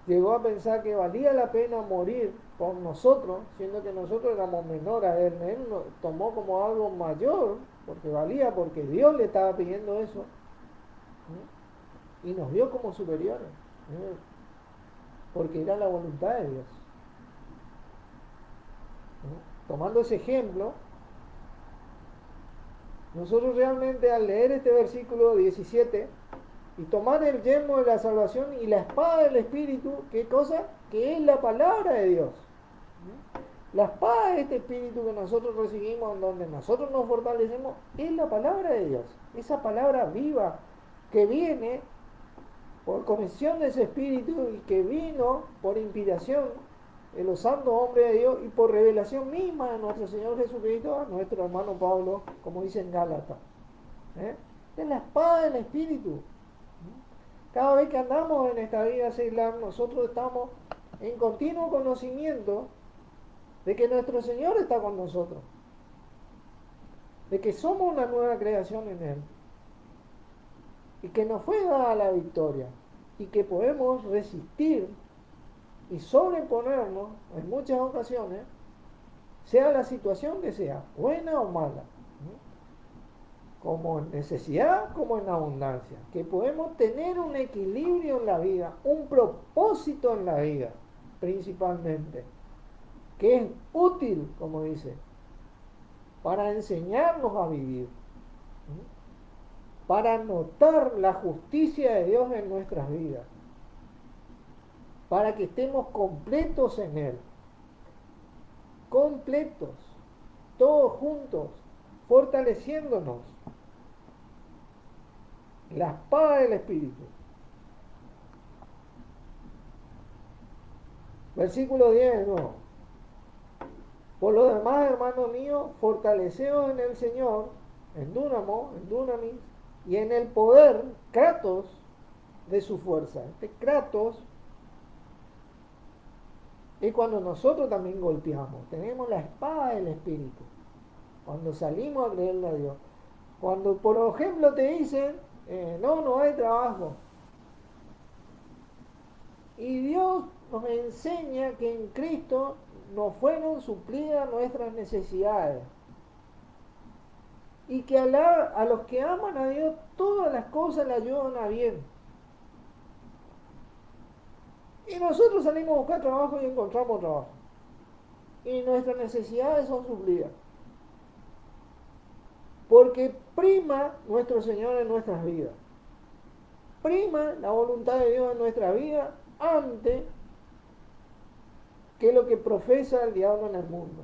llegó a pensar que valía la pena morir por nosotros, siendo que nosotros éramos menores a Él. Él nos tomó como algo mayor, porque valía, porque Dios le estaba pidiendo eso, y nos vio como superiores, porque era la voluntad de Dios. Tomando ese ejemplo, nosotros realmente al leer este versículo 17 y tomar el yelmo de la salvación y la espada del Espíritu, ¿qué cosa? Que es la palabra de Dios. La espada de este Espíritu que nosotros recibimos, en donde nosotros nos fortalecemos, es la palabra de Dios. Esa palabra viva que viene por comisión de ese Espíritu y que vino por inspiración de los santos hombres de Dios y por revelación misma de nuestro Señor Jesucristo, a nuestro hermano Pablo, como dice en Gálatas. Es la espada del Espíritu. Cada vez que andamos en esta vida secular, nosotros estamos en continuo conocimiento de que nuestro Señor está con nosotros, de que somos una nueva creación en Él, y que nos fue dada la victoria, y que podemos resistir y sobreponernos en muchas ocasiones, sea la situación que sea, buena o mala, como en necesidad como en abundancia, que podemos tener un equilibrio en la vida, un propósito en la vida, principalmente, que es útil, como dice, para enseñarnos a vivir, para notar la justicia de Dios en nuestras vidas, para que estemos completos en Él, completos, todos juntos, fortaleciéndonos. La espada del Espíritu. Versículo 10, no. Por lo demás, hermanos míos, fortaleceos en el Señor, en Dúnamo, en Dunamis, y en el poder, kratos, de su fuerza. Este kratos es cuando nosotros también golpeamos. Tenemos la espada del Espíritu. Cuando salimos a creerle a Dios. Cuando, por ejemplo, te dicen, no hay trabajo. Y Dios nos enseña que en Cristo nos fueron suplidas nuestras necesidades. Y que a los que aman a Dios, todas las cosas le ayudan a bien. Y nosotros salimos a buscar trabajo y encontramos trabajo. Y nuestras necesidades son suplidas. Porque prima nuestro Señor en nuestras vidas. Prima la voluntad de Dios en nuestra vida antes que lo que profesa el diablo en el mundo.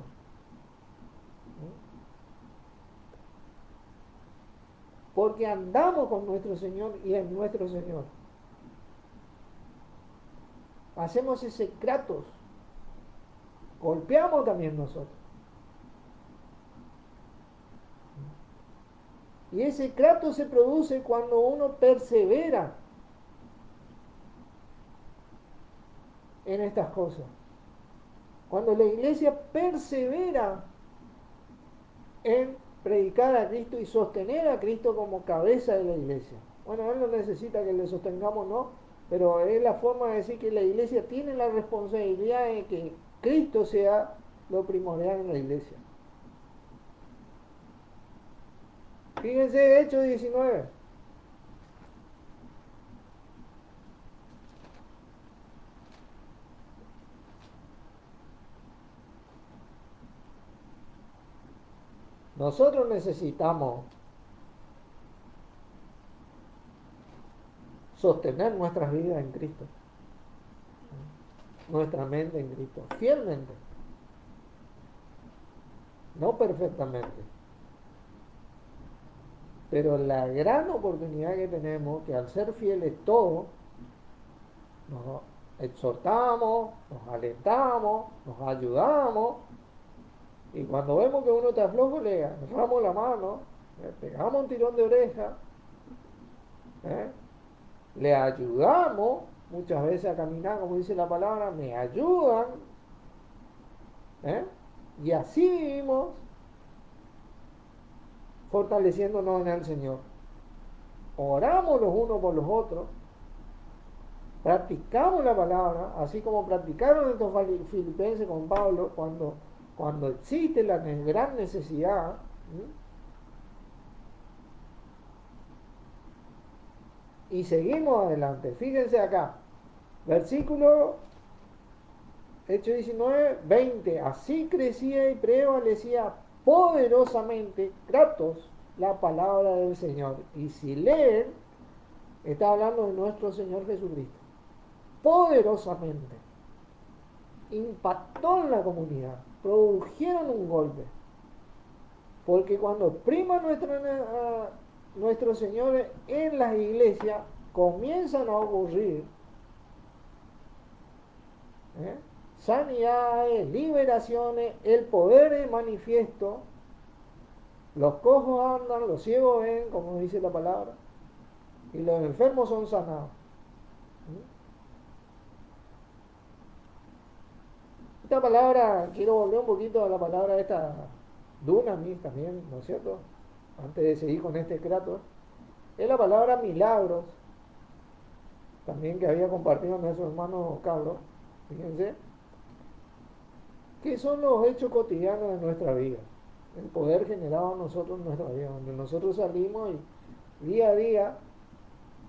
Porque andamos con nuestro Señor y en nuestro Señor. Hacemos ese kratos. Golpeamos también nosotros. Y ese kratos se produce cuando uno persevera en estas cosas. Cuando la iglesia persevera en predicar a Cristo y sostener a Cristo como cabeza de la iglesia. Bueno, Él no necesita que le sostengamos, no, pero es la forma de decir que la iglesia tiene la responsabilidad de que Cristo sea lo primordial en la iglesia. Fíjense, Hechos 19. Nosotros necesitamos sostener nuestras vidas en Cristo, nuestra mente en Cristo, fielmente, no perfectamente. Pero la gran oportunidad que tenemos, que al ser fieles todos, nos exhortamos, nos alentamos, nos ayudamos, y cuando vemos que uno está flojo, le agarramos la mano, le pegamos un tirón de oreja, le ayudamos muchas veces a caminar, como dice la palabra, me ayudan, y así vivimos fortaleciéndonos en el Señor. Oramos los unos por los otros, practicamos la palabra, así como practicaron estos filipenses con Pablo, cuando existe la gran necesidad. Y seguimos adelante. Fíjense acá, versículo Hechos 19, 20. Así crecía y prevalecía poderosamente, Kratos, la palabra del Señor. Y si leen, está hablando de nuestro Señor Jesucristo. Poderosamente. Impactó en la comunidad. Produjeron un golpe. Porque cuando prima nuestro Señor en las iglesias, comienzan a ocurrir sanidades, liberaciones, el poder es manifiesto, los cojos andan, los ciegos ven, como dice la palabra, y los enfermos son sanados. Esta palabra, quiero volver un poquito a la palabra esta, dunamis también, ¿no es cierto? Antes de seguir con este Kratos, es la palabra milagros, también que había compartido nuestro hermano Carlos, fíjense, que son los hechos cotidianos de nuestra vida, el poder generado a nosotros en nuestra vida, donde nosotros salimos y día a día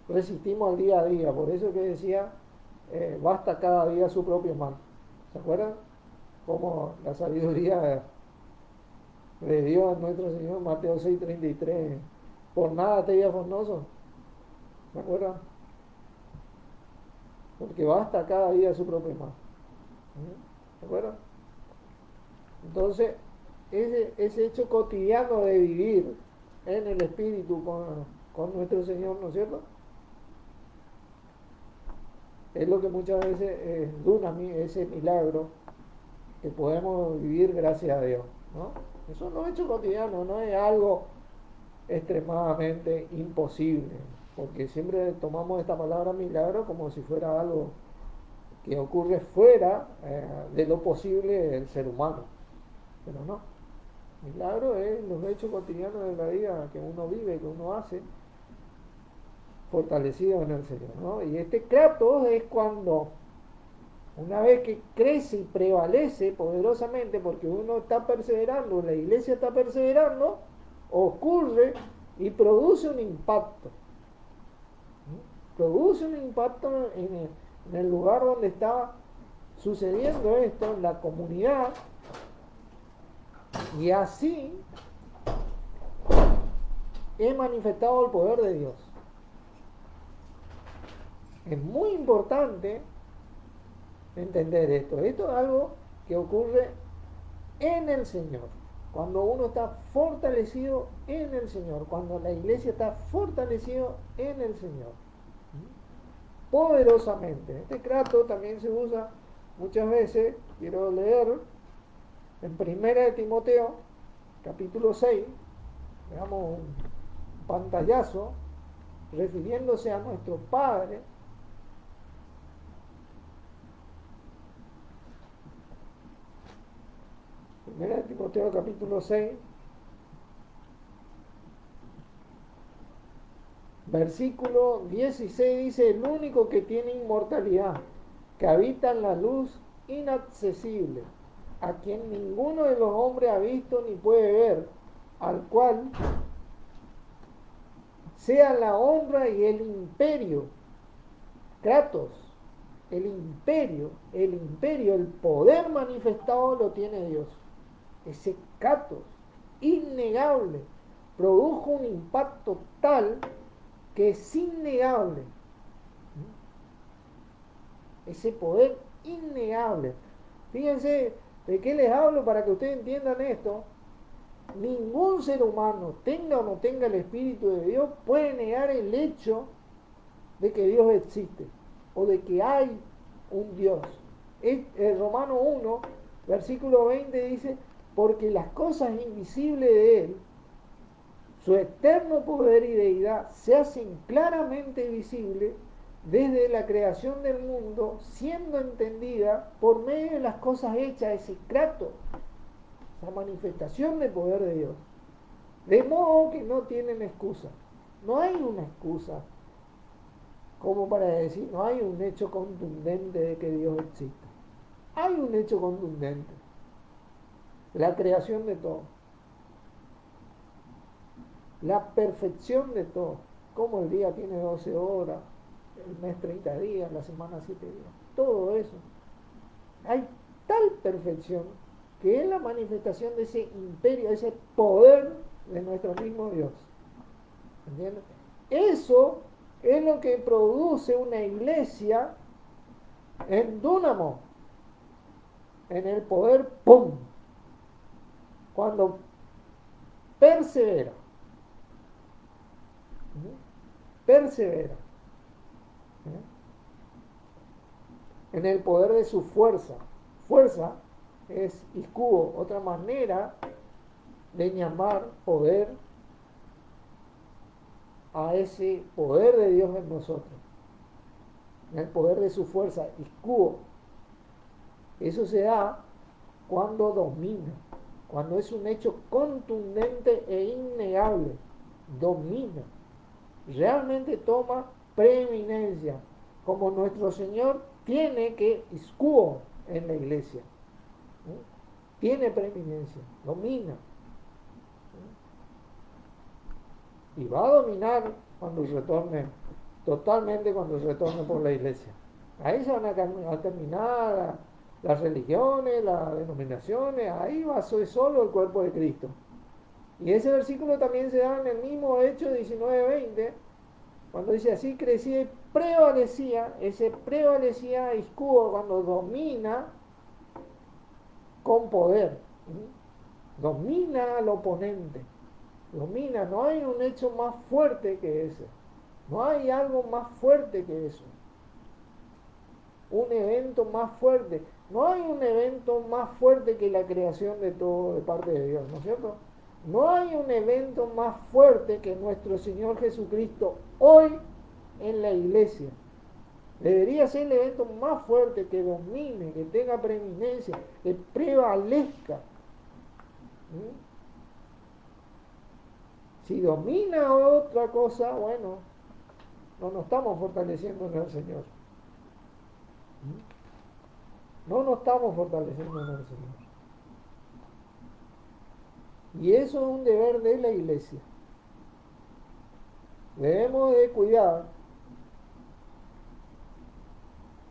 resistimos al día a día. Por eso que decía, basta cada día su propio mal. ¿Se acuerdan? Como la sabiduría de Dios nuestro Señor, Mateo 6:33, por nada te afanoso. ¿Se acuerdan? Porque basta cada día su propio mal. ¿Se acuerdan? Entonces, ese hecho cotidiano de vivir en el Espíritu con nuestro Señor, ¿no es cierto? Es lo que muchas veces dunamis, ese milagro que podemos vivir gracias a Dios, ¿no? Eso no es hecho cotidiano, no es algo extremadamente imposible, porque siempre tomamos esta palabra milagro como si fuera algo que ocurre fuera de lo posible del ser humano, pero no. Milagro es los hechos cotidianos de la vida que uno vive, que uno hace, fortalecido en el Señor, ¿no? Y este Kratos es cuando, una vez que crece y prevalece poderosamente, porque uno está perseverando, la iglesia está perseverando, ocurre y produce un impacto. Produce un impacto en el lugar donde está sucediendo esto, en la comunidad, y así es manifestado el poder de Dios. Es muy importante entender esto. Esto es algo que ocurre en el Señor. Cuando uno está fortalecido en el Señor. Cuando la iglesia está fortalecido en el Señor. Poderosamente. Este Kratos también se usa muchas veces. Quiero leer en 1 de Timoteo, capítulo 6. Veamos un pantallazo refiriéndose a nuestro Padre. Timoteo capítulo 6, versículo 16 dice, el único que tiene inmortalidad, que habita en la luz inaccesible, a quien ninguno de los hombres ha visto ni puede ver, al cual sea la honra y el imperio, Kratos, el poder manifestado lo tiene Dios. Ese Kratos, innegable, produjo un impacto tal que es innegable. Ese poder innegable. Fíjense de qué les hablo para que ustedes entiendan esto. Ningún ser humano, tenga o no tenga el Espíritu de Dios, puede negar el hecho de que Dios existe o de que hay un Dios. El Romano 1, versículo 20 dice, porque las cosas invisibles de Él, su eterno poder y deidad, se hacen claramente visibles desde la creación del mundo, siendo entendida por medio de las cosas hechas, ese Kratos, esa manifestación del poder de Dios. De modo que no tienen excusa. No hay una excusa como para decir, no hay un hecho contundente de que Dios existe. Hay un hecho contundente. La creación de todo. La perfección de todo. Como el día tiene 12 horas, el mes 30 días, la semana 7 días. Todo eso. Hay tal perfección que es la manifestación de ese imperio, de ese poder de nuestro mismo Dios. ¿Entiendes? Eso es lo que produce una iglesia en Dúnamo, en el poder, ¡pum! Cuando persevera, persevera en el poder de su fuerza. Fuerza es iscuo, otra manera de llamar poder a ese poder de Dios en nosotros, en el poder de su fuerza, iscuo. Eso se da cuando domina, cuando es un hecho contundente e innegable, domina, realmente toma preeminencia, como nuestro Señor tiene que iscuo en la iglesia, tiene preeminencia, domina, y va a dominar cuando retorne, totalmente cuando retorne por la iglesia. Ahí se van a terminar las religiones, las denominaciones, ahí va a ser solo el cuerpo de Cristo. Y ese versículo también se da en el mismo Hechos 19:20, cuando dice así crecía y prevalecía, ese prevalecía iscuo cuando domina con poder, domina al oponente, domina, no hay un hecho más fuerte que ese, no hay algo más fuerte que eso, un evento más fuerte, no hay un evento más fuerte que la creación de todo de parte de Dios, ¿no es cierto? No hay un evento más fuerte que nuestro Señor Jesucristo hoy en la iglesia. Debería ser el evento más fuerte que domine, que tenga preeminencia, que prevalezca. Si domina otra cosa, bueno, no nos estamos fortaleciendo en el Señor. No nos estamos fortaleciendo en el Señor. Y eso es un deber de la iglesia. Debemos de cuidar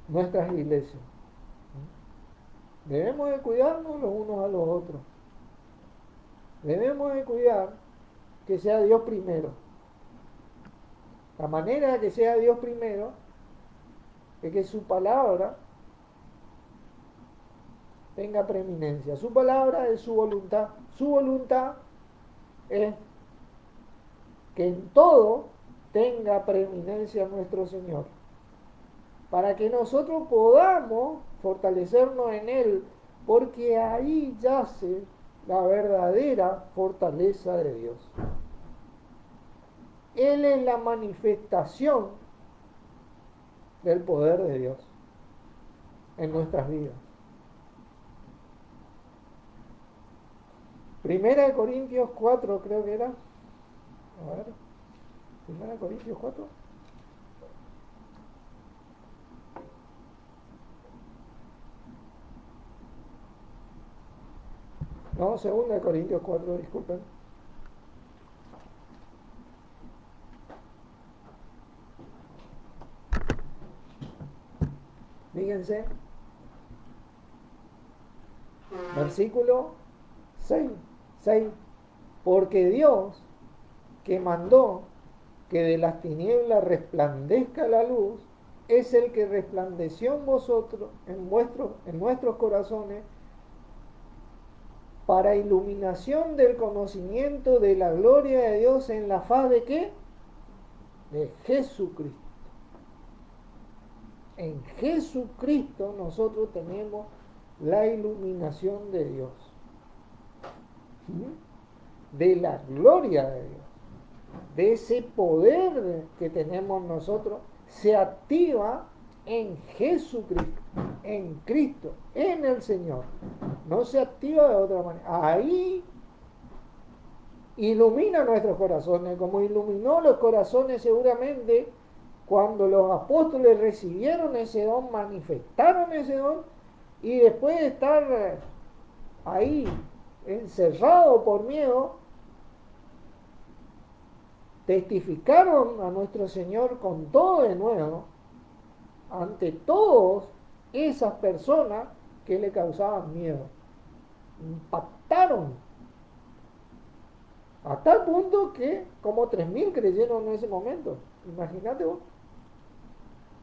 nuestras iglesias. Debemos de cuidarnos los unos a los otros. Debemos de cuidar que sea Dios primero. La manera de que sea Dios primero es que su palabra tenga preeminencia. Su palabra es su voluntad. Su voluntad es que en todo tenga preeminencia nuestro Señor, para que nosotros podamos fortalecernos en Él, porque ahí yace la verdadera fortaleza de Dios. Él es la manifestación del poder de Dios en nuestras vidas. Primera de Corintios 4 creo que era. A ver. Primera de Corintios 4. No, segunda de Corintios 4, disculpen. Fíjense. Versículo 6. 6. Porque Dios, que mandó que de las tinieblas resplandezca la luz, es el que resplandeció en vosotros, en nuestros corazones, para iluminación del conocimiento de la gloria de Dios en la faz de ¿qué? De Jesucristo. En Jesucristo nosotros tenemos la iluminación de Dios, de la gloria de Dios, de ese poder que tenemos nosotros, se activa en Jesucristo, en Cristo, en el Señor. No se activa de otra manera. Ahí ilumina nuestros corazones, como iluminó los corazones seguramente cuando los apóstoles recibieron ese don, manifestaron ese don, y después de estar ahí encerrado por miedo, testificaron a nuestro Señor con todo de nuevo ante todas esas personas que le causaban miedo. Impactaron a tal punto que como 3.000 creyeron en ese momento. Imagínate vos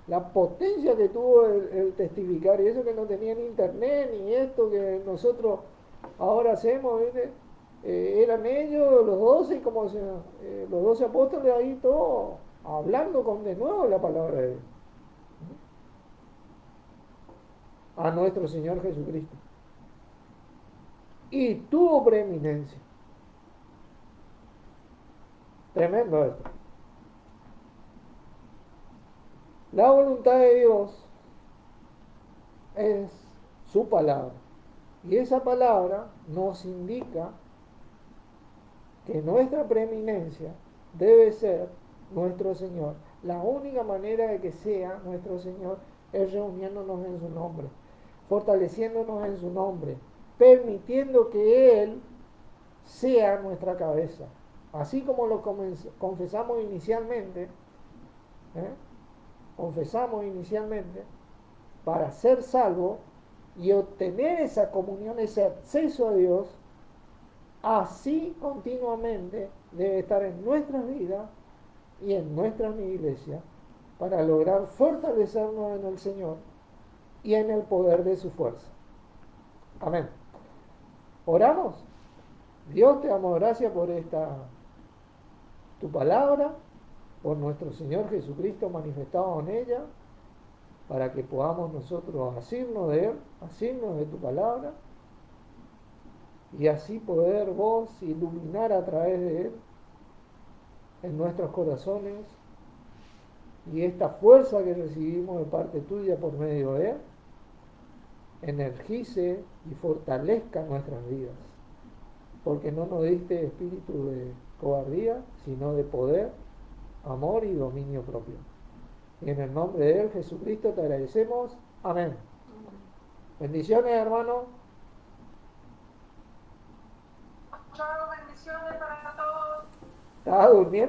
la potencia que tuvo el testificar, y eso que no tenían internet ni esto que nosotros ahora hacemos, ¿viste? Eran ellos los 12 y como los 12 apóstoles ahí todos hablando con de nuevo la palabra de Dios a nuestro Señor Jesucristo, y tuvo preeminencia. Tremendo esto. La voluntad de Dios es su palabra, y esa palabra nos indica que nuestra preeminencia debe ser nuestro Señor. La única manera de que sea nuestro Señor es reuniéndonos en su nombre, fortaleciéndonos en su nombre, permitiendo que Él sea nuestra cabeza. Así como lo confesamos inicialmente, ¿eh? Confesamos inicialmente para ser salvo y obtener esa comunión, ese acceso a Dios. Así continuamente debe estar en nuestras vidas y en nuestra iglesia para lograr fortalecernos en el Señor y en el poder de su fuerza. Amén. Oramos. Dios, te damos gracias por tu palabra, por nuestro Señor Jesucristo manifestado en ella, para que podamos nosotros asirnos de Él, asirnos de tu palabra, y así poder vos iluminar a través de Él en nuestros corazones, y esta fuerza que recibimos de parte tuya por medio de Él energice y fortalezca nuestras vidas, porque no nos diste espíritu de cobardía, sino de poder, amor y dominio propio. Y en el nombre de Él, Jesucristo, te agradecemos. Amén. Bendiciones, hermano. Chao, bendiciones para todos. Estaba durmiendo.